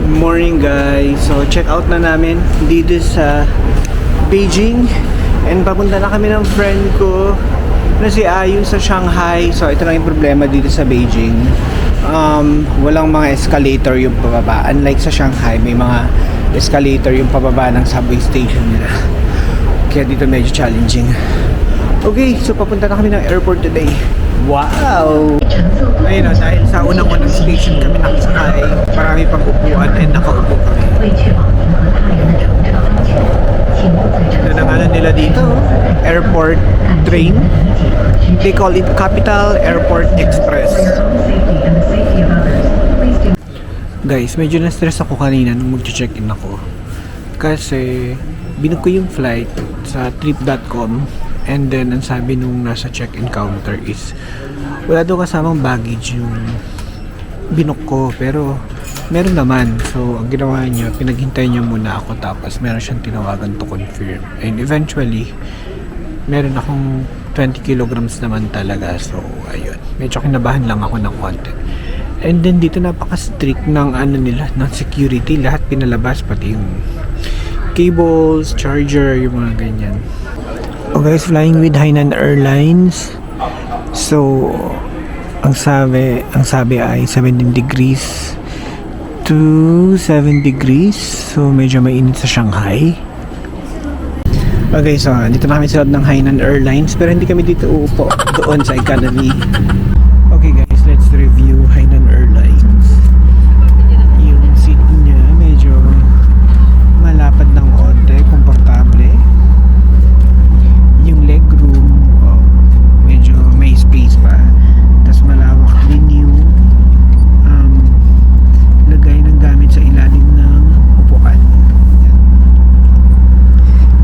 Morning guys, so check out na namin dito sa Beijing and papunta na kami ng friend ko na si Ayu sa Shanghai. So ito lang yung problema dito sa Beijing, walang mga escalator yung pababa, unlike sa Shanghai may mga escalator yung pababa ng subway station nila, kaya dito medyo challenging. Okay, so papunta na kami ng airport today. Wow! Ayun o, dahil sa unang-unang station kami nakasakay, marami pang upuan and nakaupo kami. Ito na nga nila dito, airport train. They call it Capital Airport Express. Guys, medyo na-stress ako kanina nung mag-check-in ako. Kasi binook ko yung flight sa trip.com. And then, ang sabi nung nasa check-in counter is wala daw kasamang baggage yung binook ko. Pero, meron naman. So, ang ginawa niya, pinaghintay niya muna ako. Tapos, meron siyang tinawagan to confirm. And eventually, meron akong 20 kilograms naman talaga. So, ayun. Medyo kinabahan lang ako ng konti. And then, dito napaka-strict ng ano nila, ng security. Lahat pinalabas, pati yung cables, charger, yung mga ganyan. Oh guys, flying with Hainan Airlines. So, ang sabi ay 17 degrees to 7 degrees. So, medyo mainit sa Shanghai. Okay, so dito na kami sa loob ng Hainan Airlines, pero hindi kami dito uupo, doon sa economy. Okay guys, let's review Hainan Airlines. Yung seat niya medyo malapad ng konti, komportable. Yung leg room, medyo may space pa. Tapos malawak din yung lagay ng gamit sa ilalim ng upuan. Yan.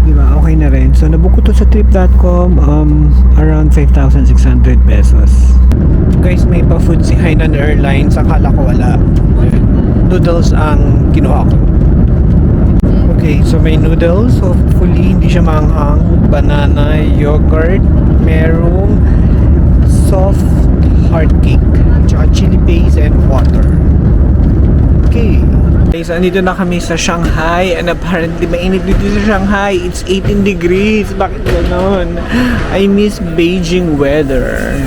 Diba? Okay na rin. So nabook ko to sa trip.com, around 5,600 pesos. Guys, may pa food si Hainan Airlines. Akala ko wala. Noodles ang kinuha ko. Okay, so may noodles. Hopefully, hindi siya maanghang. Banana, yogurt, merong soft hard cake, tsaka chili paste and water. Okay. Okay, so andito na kami sa Shanghai and apparently mainit dito sa Shanghai. It's 18 degrees. Bakit ganon? I miss Beijing weather.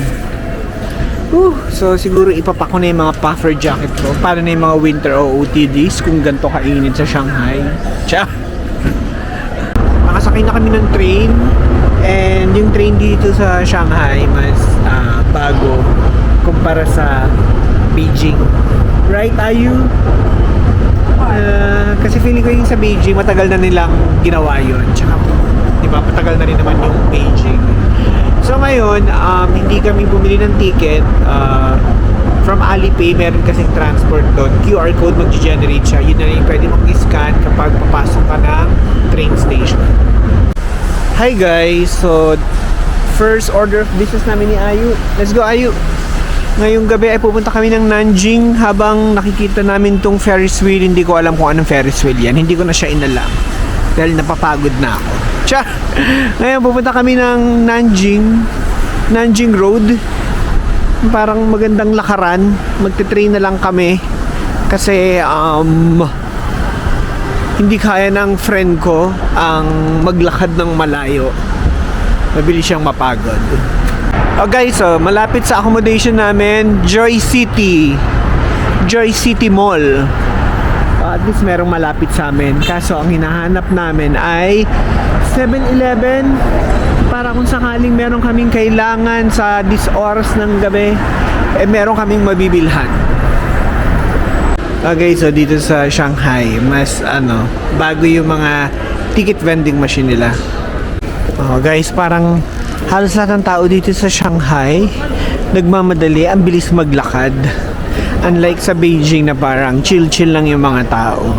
So siguro ipapak ko na yung mga puffer jacket ko para na yung mga winter OOTDs kung ganito kainit sa Shanghai. Tsa! Nakasakay na kami ng train, and yung train dito sa Shanghai mas bago kumpara sa Beijing. Right, Ayu? Kasi feeling ko yung sa Beijing matagal na nilang ginawa yun. Tsaka, diba, matagal na rin naman yung Beijing. So ngayon, hindi kami bumili ng ticket from Alipay. Meron kasing transport doon. QR code mag-generate siya. Yun na rin pwede mong i-scan kapag papasok ka ng train station. Hi guys! So, first order of business namin ni Ayu. Let's go, Ayu! Ngayong gabi ay pupunta kami ng Nanjing. Habang nakikita namin tong Ferris wheel, hindi ko alam kung anong Ferris wheel yan. Hindi ko na siya inalam dahil napapagod na ako. Tsa! Ngayon pupunta kami ng Nanjing Road. Parang magandang lakaran. Magte-train na lang kami kasi hindi kaya ng friend ko ang maglakad ng malayo. Mabilis siyang mapagod. Oh guys, malapit sa accommodation namin, Joy City Mall. At least merong malapit sa amin. Kaso ang hinahanap namin ay 7-Eleven para kung sakaling meron kaming kailangan sa this oras ng gabi, meron kaming mabibilhan. Okay, so dito sa Shanghai, mas bago yung mga ticket vending machine nila. Guys, parang halos lahat ng tao dito sa Shanghai nagmamadali, ang bilis maglakad. Unlike sa Beijing na parang chill-chill lang yung mga tao.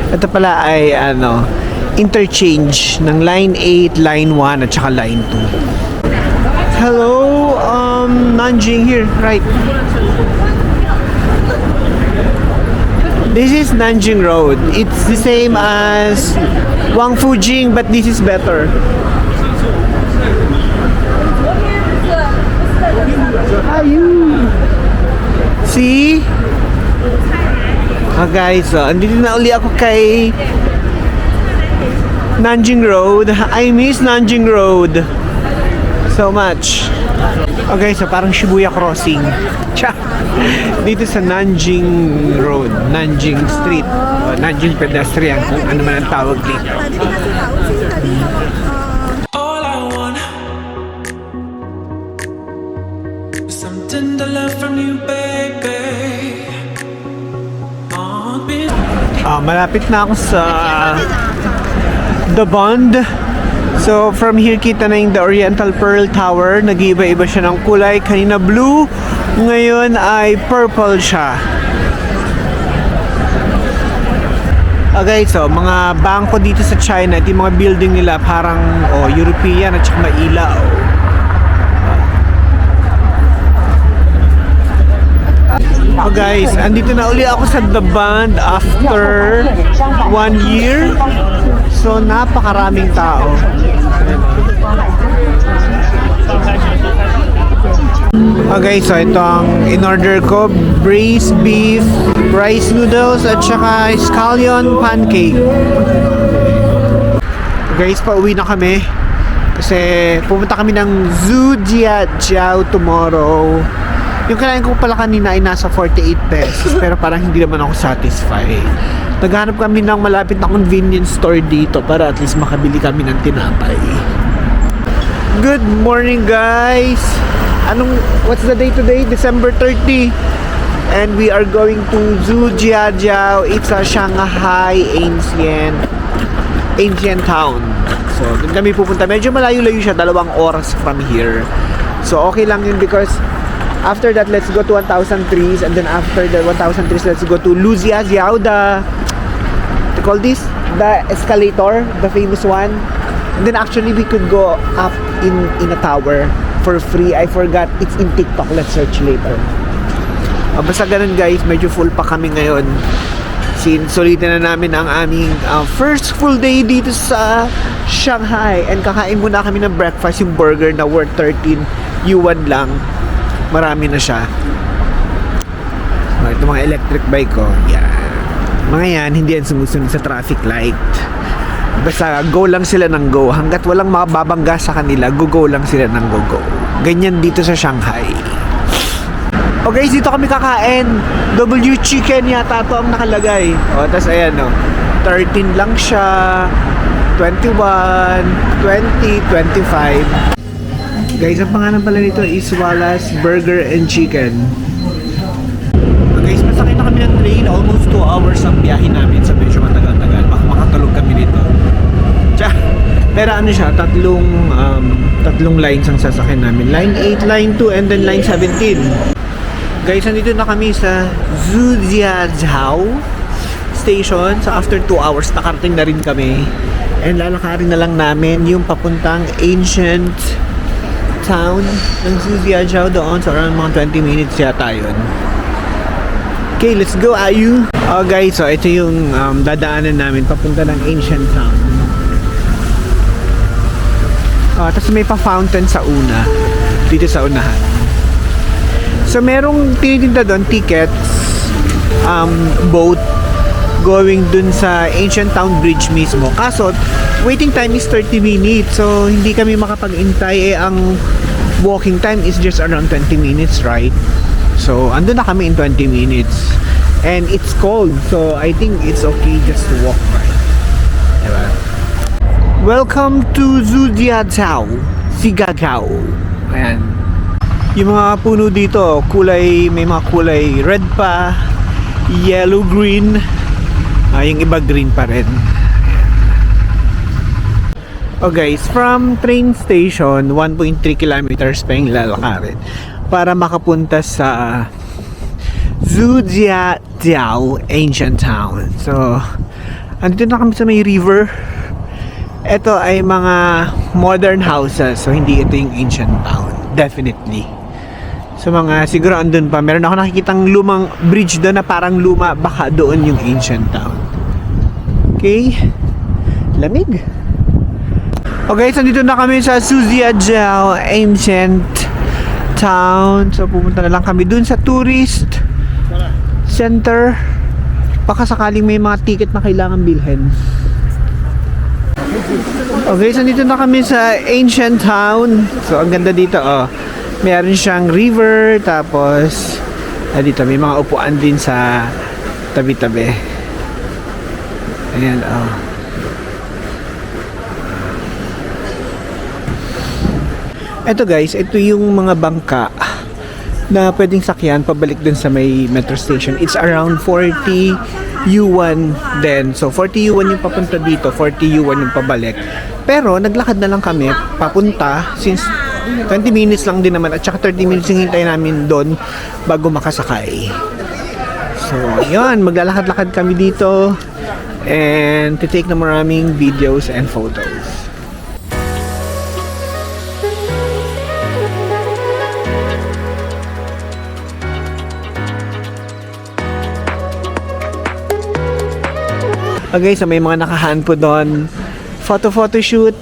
Ito pala ay interchange ng Line 8, Line 1 at saka Line 2. Hello, Nanjing here, right? This is Nanjing Road. It's the same as Wangfujing, but this is better. Ayun. See? Guys, so andito na uli ako kay Nanjing Road. I miss Nanjing Road so much. Okay, so parang Shibuya Crossing. Cha! Dito sa Nanjing Road, Nanjing Street, o Nanjing Pedestrian, kung ano man ang tawag dito. All I want is something to love from you, baby. Malapit na ako sa The Bund. So from here kita na yung the Oriental Pearl Tower. Nag-iiba-iba siya ng kulay. Kanina blue, ngayon ay purple siya. Okay, so mga bangko dito sa China, ito yung mga building nila parang European at saka mailaw. Oh guys, andito na uli ako sa The Bund after 1 year. So napakaraming tao. Okay, so ito ang in-order ko, braised beef, rice noodles at saka scallion pancake. Guys, pauwi na kami kasi pumunta kami ng Zhujiajiao tomorrow. Yung kinain ko pala kanina ay nasa 48 pesos pero parang hindi naman ako satisfied. Naghanap kami ng malapit na convenience store dito para at least makabili kami ng tinapay. Good morning guys! What's the day today? December 30. And we are going to Zhujiajiao. It's a Shanghai ancient town. So doon kami pupunta. Medyo malayo-layo siya, 2 oras from here. So okay lang yun because after that, let's go to 1,000 trees, and then after the 1,000 trees, let's go to Luziajiao, they call this the escalator, the famous one. And then actually, we could go up in a tower for free. I forgot, it's in TikTok. Let's search later. Basta ganun guys, medyo full pa kami ngayon. Sulitin na namin ang aming first full day dito sa Shanghai. And kakain muna kami ng breakfast, yung burger na worth 13 yuan lang. Marami na siya. Ito mga electric bike ko. Yan. Mga yan, hindi yan sumusunod sa traffic light. Basta go lang sila ng go. Hanggat walang mababangga sa kanila, go lang sila ng go. Ganyan dito sa Shanghai. Okay, dito kami kakain. W chicken yata ito ang nakalagay. Tapos ayan 13 lang siya. 21, 20, 25. Guys, ang pangalan pala nito is Wallace Burger and Chicken. Guys, masakay na kami ng train. Almost 2 hours ang biyahe namin. So medyo matagal-tagal. Baka makatulog kami nito. Pero ano siya, tatlong lines ang sasakyan namin. Line 8, line 2, and then line 17. Guys, nandito na kami sa Zhujiajiao Station. So after 2 hours, nakarating na rin kami. And lalakarin na lang namin yung papuntang ancient town ng Zhujiajiao doon. So around mga 20 minutes yata yun. Okay, let's go Ayu. Guys, so ito yung dadaanan namin papunta ng ancient town. Tapos may pa-fountain sa una, dito sa unahan. So merong tinitinda doon tickets, boat going dun sa ancient town bridge mismo. Kaso waiting time is 30 minutes. So hindi kami makapag-intay. Ang walking time is just around 20 minutes, right? So andun na kami in 20 minutes. And it's cold. So I think it's okay just to walk by. Diba? Welcome to Zhujiajiao. Sigagao. Ayan. Yung mga puno dito, may mga kulay red pa, yellow, green. Yung iba green pa rin. Guys, from train station 1.3 kilometers pa yung lalakarin para makapunta sa Zhujiajiao Ancient Town. So andito na kami sa may river. Ito ay mga modern houses. So hindi ito yung ancient town, definitely. So mga siguro andun pa. Meron ako nakikitang lumang bridge doon na parang luma. Baka doon yung ancient town. Okay, lamig. Okay, so dito na kami sa Zhujiajiao Ancient Town. So pumunta na lang kami dun sa tourist center. baka sakaling may mga ticket na kailangan bilhin. Okay, so dito na kami sa Ancient Town. So ang ganda dito, oh. Meron siyang river, tapos dito may mga upuan din sa tabi-tabi. Ayan, oh. Ito guys, ito yung mga bangka na pwedeng sakyan pabalik dun sa may metro station. It's around 40 yuan din. So 40 yuan yung papunta dito, 40 yuan yung pabalik. Pero naglakad na lang kami papunta since 20 minutes lang din naman at saka 30 minutes yung hintay namin doon bago makasakay. So yun, maglalakad-lakad kami dito and to take na maraming videos and photos. Okay, so may mga nakahaan po doon. Photo shoot.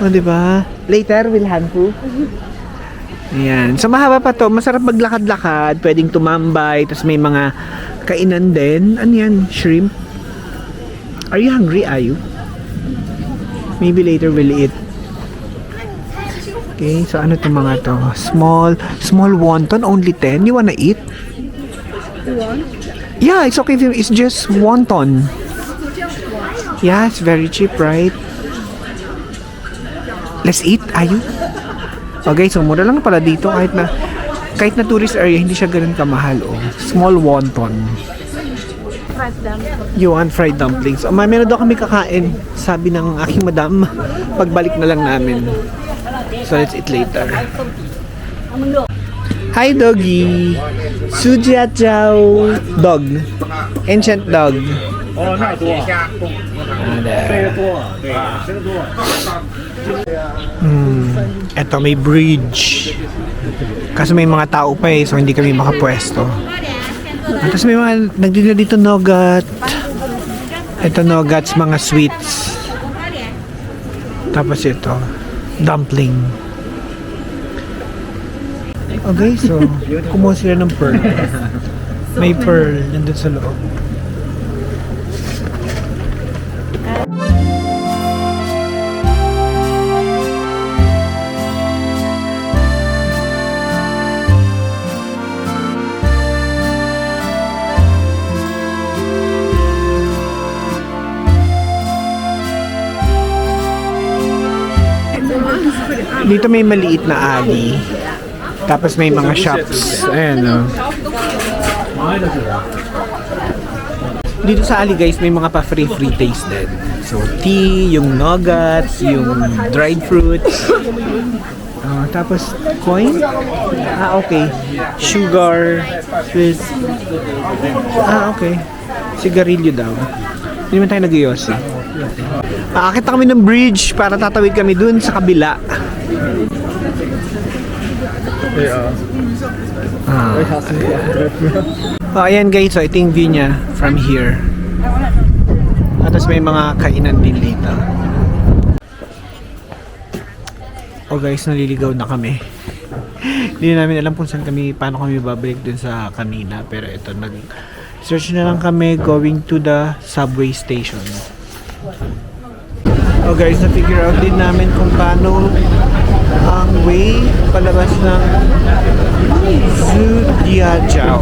O, diba? Later, we'll hand po. Ayan. So, mahaba pa to. Masarap maglakad-lakad. Pwedeng tumambay. Tapos may mga kainan din. Ano yan? Shrimp? Are you hungry? Are you? Maybe later we'll eat. Okay, so ano to mga to? Small wonton, only 10. You wanna eat? You want? Yeah, it's okay if it's just wonton. Yeah, it's very cheap, right? Let's eat, ayo. Okay, so mura lang pala dito kahit na tourist area, hindi siya ganoon kamahal, oh. Small wonton. You want fried dumplings? Oh, meron daw kami kakain. Sabi ng aking madam, pagbalik na lang namin. So let's eat later. Hi, doggy. Sujia Chow dog. Ancient dog. Eto, may bridge. Kasi may mga tao pa so hindi kami makapwesto. At tapos may mga nagdila dito nougat. Ito nougats, mga sweets. Tapos ito, dumpling. Okay, so kumuha sila ng pearl. May pearl nandun sa loob. Dito may maliit na alley. Tapos may mga shops. Ayan, oh. Dito sa alley guys, may mga pa free taste din. So, tea, yung nuggets, yung dried fruits. Tapos, coin? Okay. Sugar. Sweet. Okay. Sigarilyo daw. Hindi naman tayo nag-iossi. Aakit kami ng bridge para tatawid kami dun sa kabila. Ayan guys, so ito yung view niya from here. At tapos may mga kainan din dito. Oh guys, naliligaw na kami. Hindi namin alam kung saan kami, paano kami babalik dun sa kanina. Pero ito, nag-search na lang kami going to the subway station. Oh guys, na-figure out din namin kung paano ang way palabas ng Zhujiajiao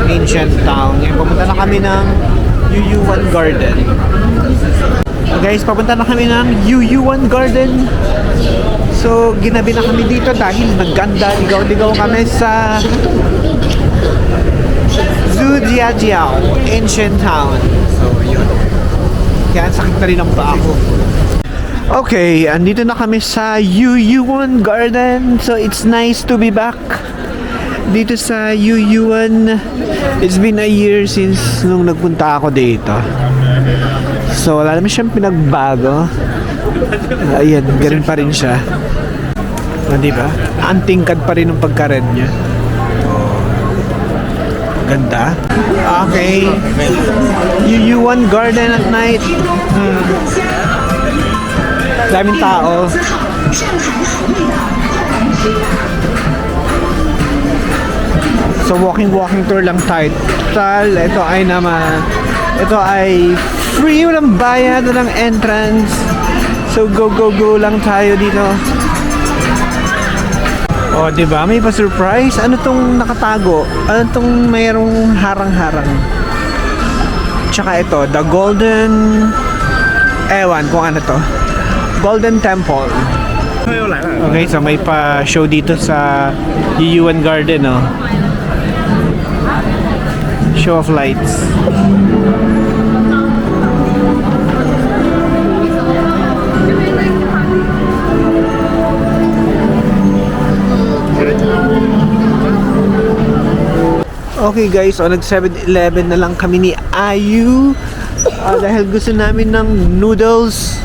Ancient Town. Ngayon, papunta na kami ng Yuyuan Garden. So guys, papunta na kami ng Yuyuan Garden. So, ginabi na kami dito dahil nagganda, ligaw-ligaw kami sa Zhujiajiao Ancient Town. So, yun. Kaya sakit na rin ang paa ko. Okay, andito na kami sa Yuyuan Garden. So, it's nice to be back dito sa Yuyuan. It's been a year since nung nagpunta ako dito. So, wala naman siyang pinagbago. Ayan, ganun pa rin siya. Diba? Antingkad pa rin ang pagka-red niya. Ganda. Okay. Yuyuan Garden at night. Daming tao. So walking tour lang tayo. Total, ito ay free, walang bayad, walang entrance. So go lang tayo dito. Oh, 'di ba? May pa-surprise. Ano tong nakatago? Ano tong mayroong harang-harang? Tsaka ito, the golden ewan kung ano to. Golden Temple. Okay, so may pa-show dito sa Yuyuan Garden, no? Show of lights. Okay guys, so nag 7-Eleven na lang kami ni Ayu dahil gusto namin ng noodles.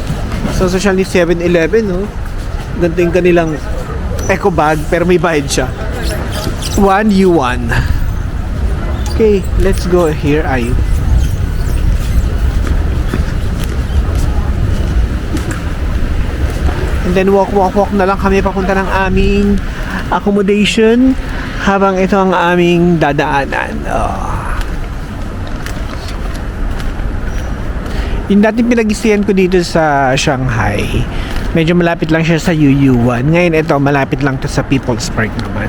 So social ni 7-Eleven, no? Ganito yung kanilang eco bag pero may bayad siya. 1 yuan. Okay, let's go here, Ayu. And then walk na lang kami papunta ng aming accommodation habang ito ang aming dadaanan. Yung dating pinag-istayan ko dito sa Shanghai, medyo malapit lang siya sa Yuyuan. Ngayon ito, malapit lang to sa People's Park naman.